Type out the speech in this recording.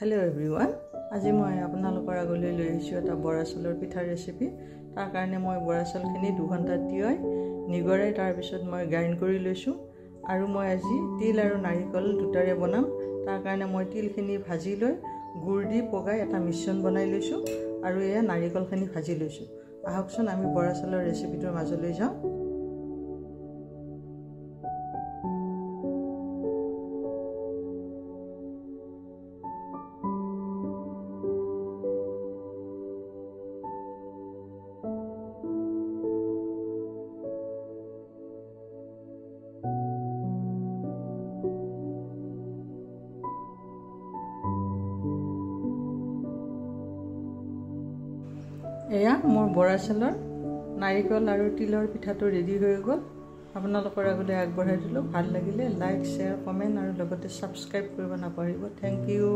Hello everyone. আজি মই আপোনালোকৰ আগলৈ লৈ আহিছোঁ এটা বৰা চাউলৰ পিঠাৰ ৰেচিপি। তাৰ কাৰণে মই বৰা চাউলখিনি 2 ঘণ্টা তিয়াই নিগৰাই তাৰ পিছত মই গ্ৰাইণ্ড কৰি লৈছোঁ আৰু মই আজি তিল আৰু নাৰিকল দুটাৰে বনাম। তাৰ কাৰণে মই তিলখিনি ভাজি লৈ গুড় দি পগাই এটা মিশ্ৰণ বনাই লৈছোঁ আৰু এয়া নাৰিকলখিনি ভাজি লৈছোঁ। আহকচোন আমি বৰা চাউলৰ ৰেচিপিটোৰ মাজলৈ যাওঁ। এয়া মোৰ বৰা চাউলৰ নাৰিকল আৰু তিলৰ পিঠাটো ৰেডি হৈ গ'ল। আপোনালোকৰ আগলৈ আগবঢ়াই দিলোঁ। ভাল লাগিলে লাইক, শ্বেয়াৰ, কমেণ্ট আৰু লগতে ছাবস্ক্ৰাইব কৰিব নাপাহৰিব। Thank U.